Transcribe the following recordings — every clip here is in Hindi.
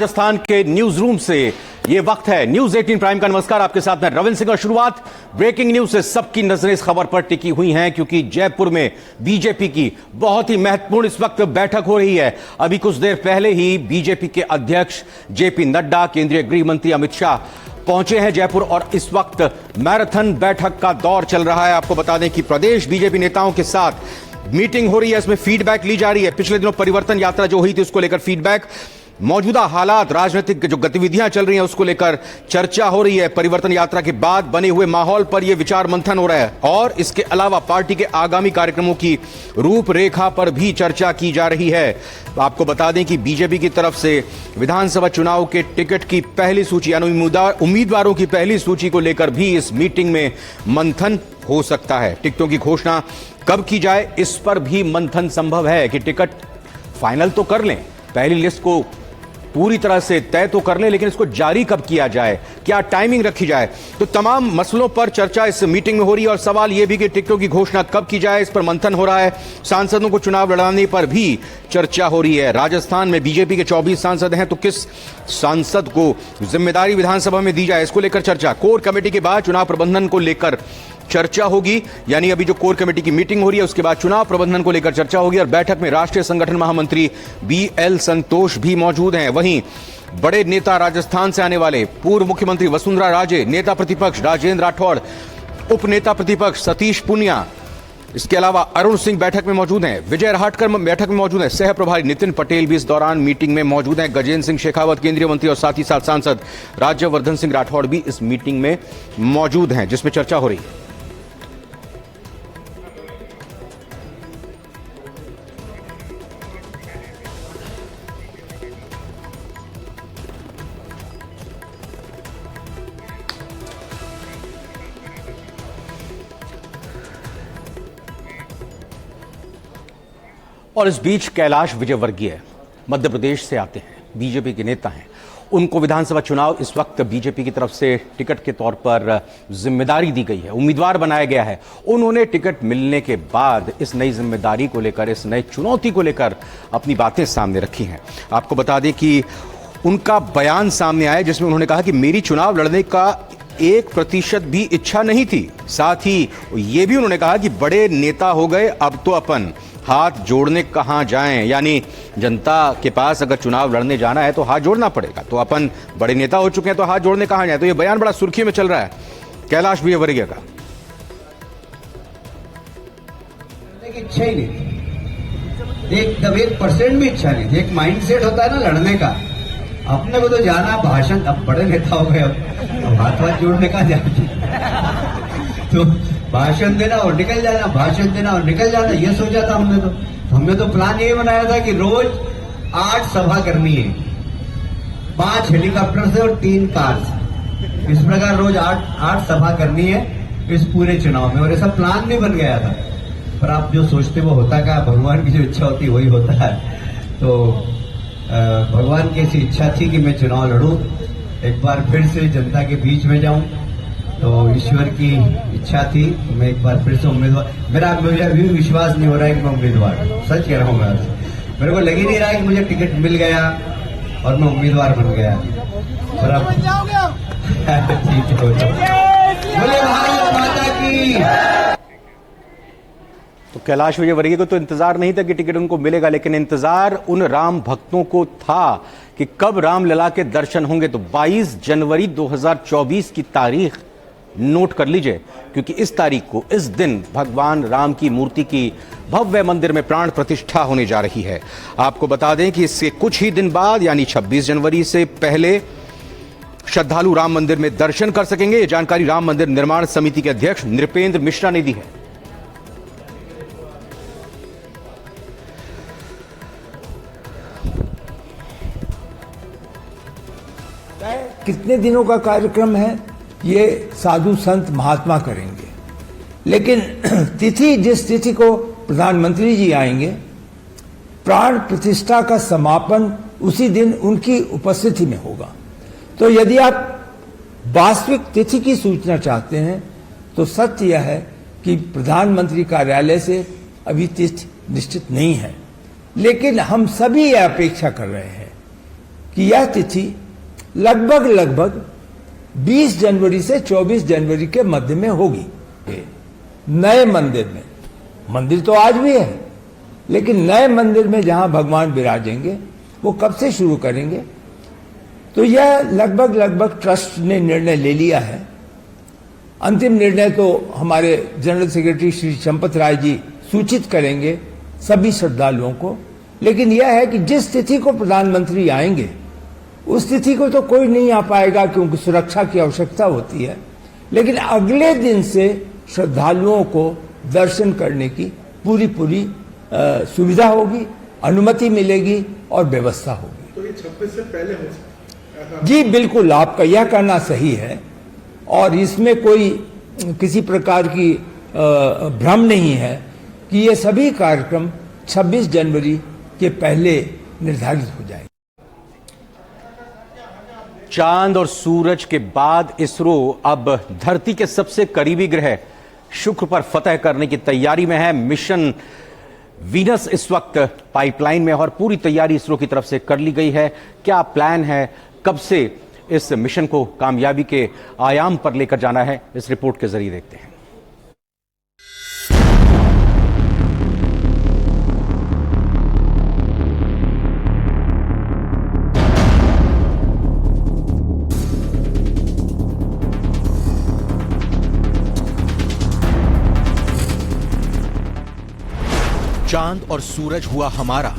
राजस्थान के न्यूज रूम से ये वक्त है न्यूज 18 प्राइम का। नमस्कार, आपके साथ मैं रविंद्र सिंह। और शुरुआत ब्रेकिंग न्यूज से। सबकी नजरें इस खबर पर टिकी हुई हैं क्योंकि जयपुर में बीजेपी की बहुत ही महत्वपूर्ण इस वक्त बैठक हो रही है। अभी कुछ देर पहले ही बीजेपी के अध्यक्ष जेपी नड्डा, केंद्रीय गृह मंत्री अमित शाह पहुंचे हैं जयपुर और इस वक्त मैराथन बैठक का दौर चल रहा है। आपको बता दें कि प्रदेश बीजेपी नेताओं के साथ मीटिंग हो रही है, इसमें फीडबैक ली जा रही है। पिछले दिनों परिवर्तन यात्रा जो हुई थी उसको लेकर फीडबैक, मौजूदा हालात, राजनीतिक जो गतिविधियां चल रही हैं उसको लेकर चर्चा हो रही है। परिवर्तन यात्रा के बाद बने हुए माहौल पर यह विचार मंथन हो रहा है और इसके अलावा पार्टी के आगामी कार्यक्रमों की रूपरेखा पर भी चर्चा की जा रही है। आपको बता दें कि बीजेपी की तरफ से विधानसभा चुनाव के टिकट की पहली सूची यानी उम्मीदवारों की पहली सूची को लेकर भी इस मीटिंग में मंथन हो सकता है। टिकटों की घोषणा कब की जाए इस पर भी मंथन संभव है कि टिकट फाइनल तो कर लें, पहली लिस्ट को पूरी तरह से तय तो कर लें, लेकिन इसको जारी कब किया जाए, क्या टाइमिंग रखी जाए, तो तमाम मसलों पर चर्चा इस मीटिंग में हो रही है। और सवाल यह भी कि टिकटों की घोषणा कब की जाए, इस पर मंथन हो रहा है। सांसदों को चुनाव लड़ाने पर भी चर्चा हो रही है। राजस्थान में बीजेपी के 24 सांसद हैं, तो किस सांसद को जिम्मेदारी विधानसभा में दी जाए, इसको लेकर चर्चा। कोर कमेटी के बाद चुनाव प्रबंधन को लेकर चर्चा होगी, यानी अभी जो कोर कमेटी की मीटिंग हो रही है उसके बाद चुनाव प्रबंधन को लेकर चर्चा होगी। और बैठक में राष्ट्रीय संगठन महामंत्री BL संतोष भी मौजूद हैं। वहीं बड़े नेता राजस्थान से आने वाले पूर्व मुख्यमंत्री वसुंधरा राजे, नेता प्रतिपक्ष राजेंद्र राठौड़, उप नेता प्रतिपक्ष सतीश पूनिया, इसके अलावा अरुण सिंह बैठक में मौजूद हैं। विजय राहटकर बैठक में मौजूद हैं। सह प्रभारी नितिन पटेल भी इस दौरान मीटिंग में मौजूद हैं। गजेंद्र सिंह शेखावत केंद्रीय मंत्री और साथ ही साथ सांसद राज्यवर्धन सिंह राठौड़ भी इस मीटिंग में मौजूद हैं जिसमें चर्चा हो रही है। और इस बीच कैलाश विजयवर्गीय मध्य प्रदेश से आते हैं, बीजेपी के नेता हैं। उनको विधानसभा चुनाव इस वक्त बीजेपी की तरफ से टिकट के तौर पर जिम्मेदारी दी गई है, उम्मीदवार बनाया गया है। उन्होंने टिकट मिलने के बाद इस नई जिम्मेदारी को लेकर, इस नई चुनौती को लेकर अपनी बातें सामने रखी हैं। आपको बता दें कि उनका बयान सामने आया जिसमें उन्होंने कहा कि मेरी चुनाव लड़ने का 1% भी इच्छा नहीं थी। साथ ही ये भी उन्होंने कहा कि बड़े नेता हो गए, अब तो अपन हाथ जोड़ने कहां जाएं, यानी जनता के पास अगर चुनाव लड़ने जाना है तो हाथ जोड़ना पड़ेगा, तो अपन बड़े नेता हो चुके हैं तो हाथ जोड़ने कहां जाएं। तो ये बयान बड़ा सुर्खी में चल रहा है कैलाश विजयवर्गीय का। इच्छा ही नहीं थी, एकदम 1% भी इच्छा नहीं थी। एक माइंडसेट होता है ना लड़ने का, अपने को तो जाना भाषण, अब बड़े नेता हो गए, अब हाथ जोड़ने कहां जाए, तो भाषण देना और निकल जाना, भाषण देना और निकल जाना, ये सोचा था हमने तो प्लान ये बनाया था कि रोज 8 सभा करनी है, 5 हेलीकॉप्टर से और 3 कार से। इस प्रकार रोज 8 सभा करनी है इस पूरे चुनाव में, और ऐसा प्लान भी बन गया था। पर आप जो सोचते वो होता क्या, भगवान की जो इच्छा होती वही होता है। तो भगवान की ऐसी इच्छा थी कि मैं चुनाव लड़ूं, एक बार फिर से जनता के बीच में जाऊं, तो ईश्वर की इच्छा थी। मैं एक बार फिर से उम्मीदवार, मुझे अभी भी विश्वास नहीं हो रहा है कि मैं उम्मीदवार, सच कह रहा हूँ मैं, मेरे को लग ही नहीं रहा है कि मुझे टिकट मिल गया और मैं उम्मीदवार बन गया। और अब ठीक है, बोले भारत माता की। तो कैलाश विजयवर्गीय को तो इंतजार नहीं था कि टिकट उनको मिलेगा, लेकिन इंतजार उन राम भक्तों को था कि कब रामलला के दर्शन होंगे। तो 22 जनवरी 2024 की तारीख नोट कर लीजिए, क्योंकि इस तारीख को, इस दिन भगवान राम की मूर्ति की भव्य मंदिर में प्राण प्रतिष्ठा होने जा रही है। आपको बता दें कि इससे कुछ ही दिन बाद यानी 26 जनवरी से पहले श्रद्धालु राम मंदिर में दर्शन कर सकेंगे। ये जानकारी राम मंदिर निर्माण समिति के अध्यक्ष नृपेंद्र मिश्रा ने दी है। कितने दिनों का कार्यक्रम है ये साधु संत महात्मा करेंगे, लेकिन तिथि, जिस तिथि को प्रधानमंत्री जी आएंगे, प्राण प्रतिष्ठा का समापन उसी दिन उनकी उपस्थिति में होगा। तो यदि आप वास्तविक तिथि की सूचना चाहते हैं तो सत्य यह है कि प्रधानमंत्री कार्यालय से अभी तिथि निश्चित नहीं है, लेकिन हम सभी यह अपेक्षा कर रहे हैं कि यह तिथि लगभग 20 जनवरी से 24 जनवरी के मध्य में होगी। नए मंदिर में, मंदिर तो आज भी है, लेकिन नए मंदिर में जहां भगवान विराजेंगे वो कब से शुरू करेंगे? तो यह लगभग ट्रस्ट ने निर्णय ले लिया है। अंतिम निर्णय तो हमारे जनरल सेक्रेटरी श्री चंपत राय जी सूचित करेंगे सभी श्रद्धालुओं को, लेकिन यह है कि जिस तिथि को प्रधानमंत्री आएंगे उस तिथि को तो कोई नहीं आ पाएगा क्योंकि सुरक्षा की आवश्यकता होती है, लेकिन अगले दिन से श्रद्धालुओं को दर्शन करने की पूरी सुविधा होगी, अनुमति मिलेगी और व्यवस्था होगी। तो ये 26 से पहले हो सकता है? जी बिल्कुल, आपका यह कहना सही है और इसमें कोई किसी प्रकार की भ्रम नहीं है कि ये सभी कार्यक्रम 26 जनवरी के पहले निर्धारित हो जाएंगे। चांद और सूरज के बाद इसरो अब धरती के सबसे करीबी ग्रह शुक्र पर फतह करने की तैयारी में है। मिशन वीनस इस वक्त पाइपलाइन में और पूरी तैयारी इसरो की तरफ से कर ली गई है। क्या प्लान है, कब से इस मिशन को कामयाबी के आयाम पर लेकर जाना है, इस रिपोर्ट के जरिए देखते हैं। चांद और सूरज हुआ हमारा,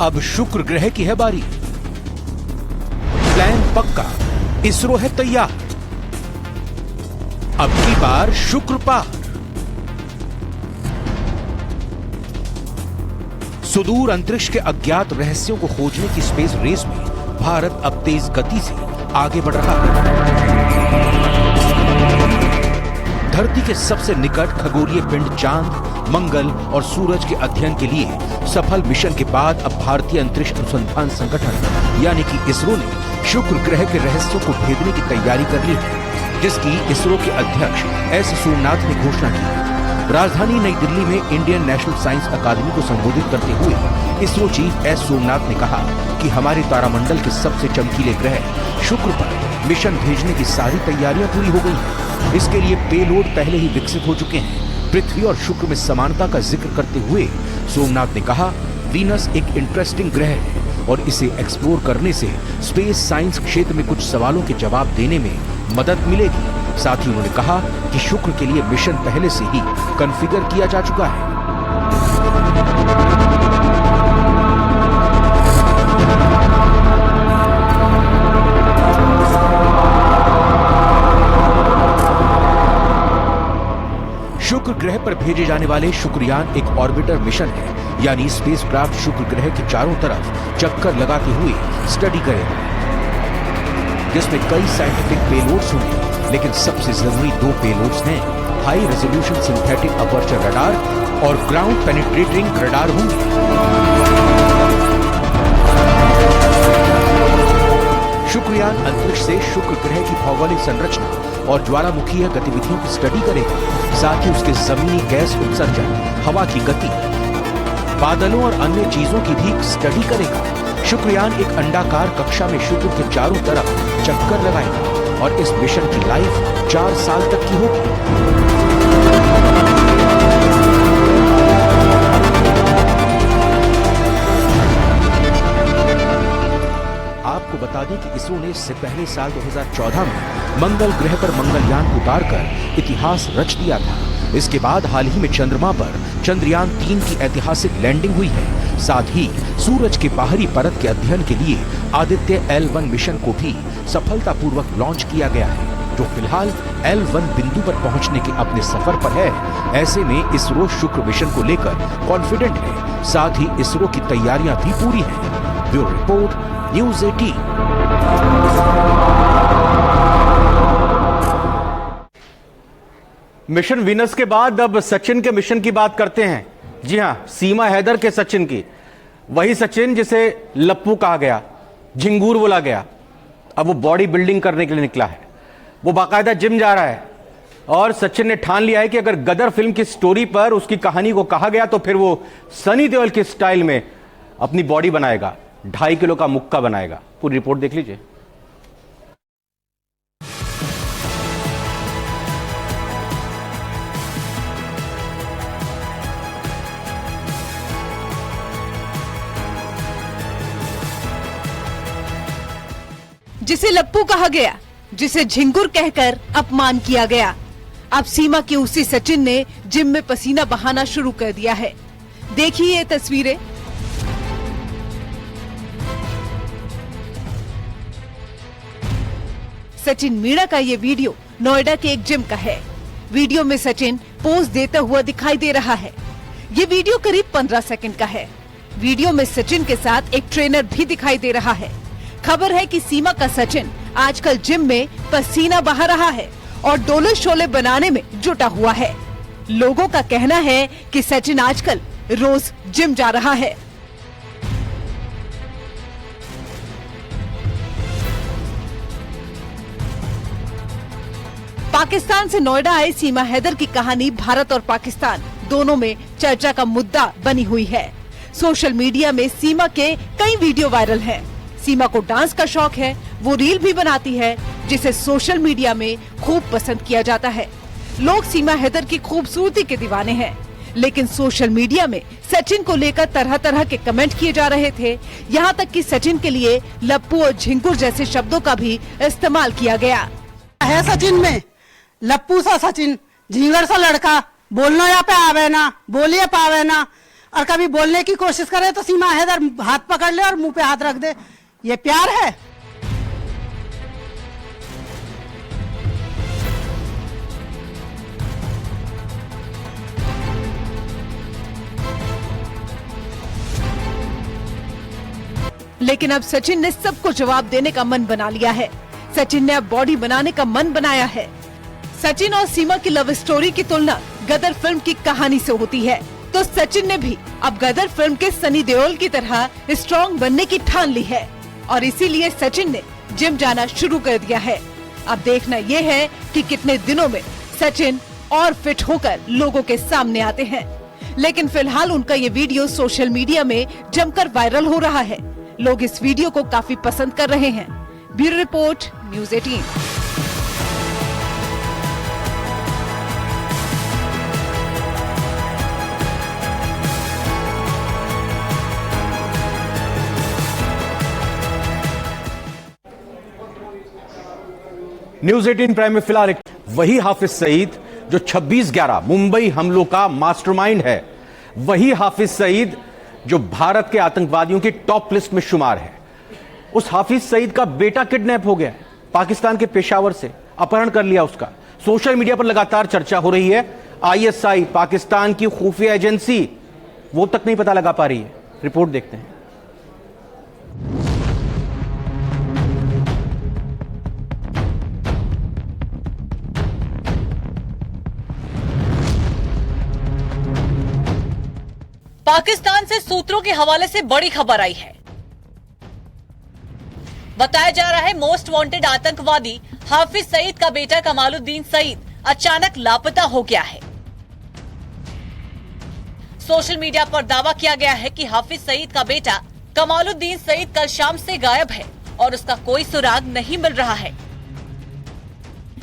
अब शुक्र ग्रह की है बारी। प्लान पक्का, इसरो है तैयार, अब की बार शुक्र पार। सुदूर अंतरिक्ष के अज्ञात रहस्यों को खोजने की स्पेस रेस में भारत अब तेज गति से आगे बढ़ रहा है। धरती के सबसे निकट खगोलीय पिंड चांद, मंगल और सूरज के अध्ययन के लिए सफल मिशन के बाद अब भारतीय अंतरिक्ष अनुसंधान संगठन यानी कि इसरो ने शुक्र ग्रह के रहस्यों को भेदने की तैयारी कर ली है, जिसकी इसरो के अध्यक्ष एस सोमनाथ ने घोषणा की। राजधानी नई दिल्ली में इंडियन नेशनल साइंस अकादमी को संबोधित करते हुए इसरो चीफ एस सोमनाथ ने कहा कि हमारे तारामंडल के सबसे चमकीले ग्रह शुक्र पर मिशन भेजने की सारी तैयारियां पूरी हो गई हैं। इसके लिए पेलोड पहले ही विकसित हो चुके हैं। पृथ्वी और शुक्र में समानता का जिक्र करते हुए सोमनाथ ने कहा, वीनस एक इंटरेस्टिंग ग्रह है और इसे एक्सप्लोर करने से स्पेस साइंस क्षेत्र में कुछ सवालों के जवाब देने में मदद मिलेगी। साथ ही उन्होंने कहा कि शुक्र के लिए मिशन पहले से ही कॉन्फ़िगर किया जा चुका है। शुक्र ग्रह पर भेजे जाने वाले शुक्रयान एक ऑर्बिटर मिशन है, यानी स्पेसक्राफ्ट शुक्र ग्रह के चारों तरफ चक्कर लगाते हुए स्टडी करेगा, जिसमें कई साइंटिफिक पेलोड्स होंगे, लेकिन सबसे जरूरी दो पेलोड्स हैं, high resolution synthetic aperture radar और ग्राउंड पेनिट्रेटिंग रडार होंगे। शुक्रयान अंतरिक्ष से शुक्र ग्रह की भौगोलिक संरचना और ज्वालामुखीय गतिविधियों की स्टडी करेगा, साथ ही उसके जमीनी गैस उत्सर्जन, हवा की गति, बादलों और अन्य चीजों की भी स्टडी करेगा। शुक्रयान एक अंडाकार कक्षा में शुक्र के चारों तरफ चक्कर लगाएगा और इस मिशन की लाइफ 4 साल तक की होगी। आपको बता दें कि इसरो ने इससे पहले साल 2014 में मंगल ग्रह पर मंगलयान उतारकर इतिहास रच दिया था। इसके बाद हाल ही में चंद्रमा पर चंद्रयान 3 की ऐतिहासिक लैंडिंग हुई है। साथ ही सूरज के बाहरी परत के अध्ययन के लिए आदित्य L1 मिशन को भी सफलतापूर्वक लॉन्च किया गया है, जो फिलहाल L1 बिंदु पर पहुंचने के अपने सफर पर है। ऐसे में इसरो शुक्र मिशन को लेकर कॉन्फिडेंट है। साथ ही इसरो की तैयारियां भी पूरी हैं। Bureau report, news 18। Mission Venus के बाद अब सचिन के मिशन की बात करते हैं। जी हां, सीमा हैदर के सचिन की, वही सचिन जिसे लप्पू कहा गया, झिंगूर बोला गया, अब वो बॉडी बिल्डिंग करने के लिए निकला है। वो बाकायदा जिम जा रहा है और सचिन ने ठान लिया है कि अगर गदर फिल्म की स्टोरी पर उसकी कहानी को कहा गया तो फिर वो सनी देओल के स्टाइल में अपनी बॉडी बनाएगा, 2.5 किलो का मुक्का बनाएगा। पूरी रिपोर्ट देख लीजिए। जिसे लप्पू कहा गया, जिसे झिंगुर कहकर अपमान किया गया, अब सीमा के उसी सचिन ने जिम में पसीना बहाना शुरू कर दिया है। देखिए ये तस्वीरें। सचिन मीणा का ये वीडियो नोएडा के एक जिम का है। वीडियो में सचिन पोज देता हुआ दिखाई दे रहा है। ये वीडियो करीब 15 सेकंड का है। वीडियो में सचिन के साथ एक ट्रेनर भी दिखाई दे रहा है। खबर है कि सीमा का सचिन आजकल जिम में पसीना बहा रहा है और डोले शोले बनाने में जुटा हुआ है। लोगों का कहना है कि सचिन आजकल रोज जिम जा रहा है। पाकिस्तान से नोएडा आए सीमा हैदर की कहानी भारत और पाकिस्तान दोनों में चर्चा का मुद्दा बनी हुई है। सोशल मीडिया में सीमा के कई वीडियो वायरल हैं। सीमा को डांस का शौक है, वो रील भी बनाती है जिसे सोशल मीडिया में खूब पसंद किया जाता है। लोग सीमा हैदर की खूबसूरती के दीवाने हैं, लेकिन सोशल मीडिया में सचिन को लेकर तरह तरह के कमेंट किए जा रहे थे। यहाँ तक कि सचिन के लिए लप्पू और झिंगुर जैसे शब्दों का भी इस्तेमाल किया गया है। सचिन में लप्पू सा सचिन, झिंगर सा लड़का, बोलना या पे आवे ना, बोलिए पावे ना, और कभी बोलने की कोशिश करे तो सीमा हैदर हाथ पकड़ ले और मुंह पे हाथ रख दे। ये प्यार है? लेकिन अब सचिन ने सबको जवाब देने का मन बना लिया है। सचिन ने अब बॉडी बनाने का मन बनाया है। सचिन और सीमा की लव स्टोरी की तुलना गदर फिल्म की कहानी से होती है, तो सचिन ने भी अब गदर फिल्म के सनी देओल की तरह स्ट्रॉन्ग बनने की ठान ली है और इसीलिए सचिन ने जिम जाना शुरू कर दिया है। अब देखना ये है कि कितने दिनों में सचिन और फिट होकर लोगों के सामने आते हैं। लेकिन फिलहाल उनका ये वीडियो सोशल मीडिया में जमकर वायरल हो रहा है। लोग इस वीडियो को काफी पसंद कर रहे हैं। Bureau report, news 18। News 18 prime में फिलहाल वही हाफिज सईद जो 26/11 मुंबई हमलों का मास्टरमाइंड है, वही हाफिज सईद जो भारत के आतंकवादियों की टॉप लिस्ट में शुमार है। उस हाफिज सईद का बेटा किडनैप हो गया, पाकिस्तान के पेशावर से अपहरण कर लिया उसका। सोशल मीडिया पर लगातार चर्चा हो रही है। ISI पाकिस्तान की खुफिया एजेंसी वो तक नहीं पता लगा पा रही है। रिपोर्ट देखते हैं। पाकिस्तान से सूत्रों के हवाले से बड़ी खबर आई है। बताया जा रहा है मोस्ट वांटेड आतंकवादी हाफिज सईद का बेटा कमालुद्दीन सईद अचानक लापता हो गया है। सोशल मीडिया पर दावा किया गया है कि हाफिज सईद का बेटा कमालुद्दीन सईद कल शाम से गायब है और उसका कोई सुराग नहीं मिल रहा है।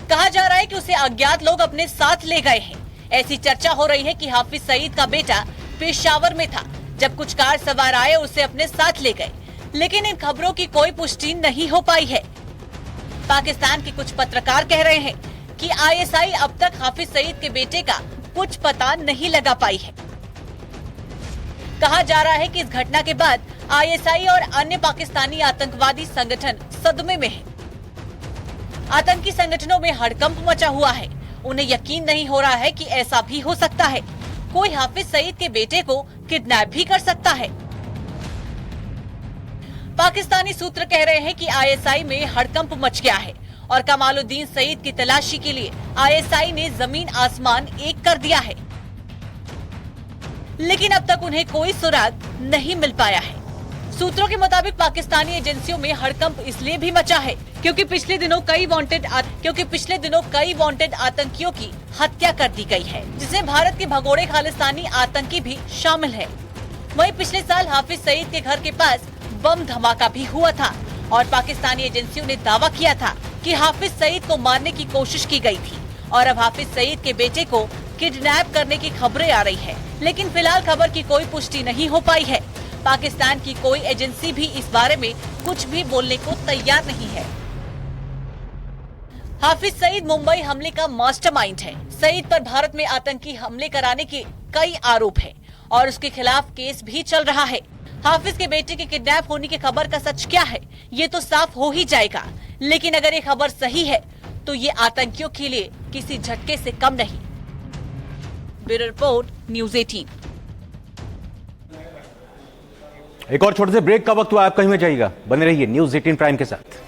कहा जा रहा है कि उसे अज्ञात लोग अपने साथ ले गए हैं। ऐसी चर्चा हो रही है कि हाफिज सईद का बेटा पेशावर में था जब कुछ कार सवार आए उसे अपने साथ ले गए, लेकिन इन खबरों की कोई पुष्टि नहीं हो पाई है। पाकिस्तान के कुछ पत्रकार कह रहे हैं कि ISI अब तक हाफिज सईद के बेटे का कुछ पता नहीं लगा पाई है। कहा जा रहा है कि इस घटना के बाद ISI और अन्य पाकिस्तानी आतंकवादी संगठन सदमे में है। आतंकी संगठनों में हड़कंप मचा हुआ है। उन्हें यकीन नहीं हो रहा है कि ऐसा भी हो सकता है, कोई हाफिज सईद के बेटे को किडनैप भी कर सकता है। पाकिस्तानी सूत्र कह रहे हैं कि ISI में हड़कंप मच गया है और कमालुद्दीन सईद की तलाशी के लिए ISI ने जमीन आसमान एक कर दिया है, लेकिन अब तक उन्हें कोई सुराग नहीं मिल पाया है। सूत्रों के मुताबिक पाकिस्तानी एजेंसियों में हड़कंप इसलिए भी मचा है क्योंकि पिछले दिनों कई वांटेड आतंकियों की हत्या कर दी गई है, जिसमें भारत के भगोड़े खालिस्तानी आतंकी भी शामिल है। वहीं पिछले साल हाफिज सईद के घर के पास बम धमाका भी हुआ था और पाकिस्तानी एजेंसियों ने दावा किया था कि हाफिज सईद को मारने की कोशिश की गई थी और अब हाफिज सईद के बेटे को किडनैप करने की खबरें आ रही है। लेकिन फिलहाल खबर की कोई पुष्टि नहीं हो पाई है। पाकिस्तान की कोई एजेंसी भी इस बारे में कुछ भी बोलने को तैयार नहीं है। हाफिज सईद मुंबई हमले का मास्टरमाइंड है। सईद पर भारत में आतंकी हमले कराने के कई आरोप हैं और उसके खिलाफ केस भी चल रहा है। हाफिज के बेटे के किडनैप होने की खबर का सच क्या है, ये तो साफ हो ही जाएगा। लेकिन अगर ये खबर सही है तो ये आतंकियों के लिए किसी झटके से कम नहीं। Bureau report, news 18। एक और छोटे से ब्रेक का वक्त हुआ, आप कहीं में जाइएगा, बने रहिए न्यूज़ 18 प्राइम के साथ।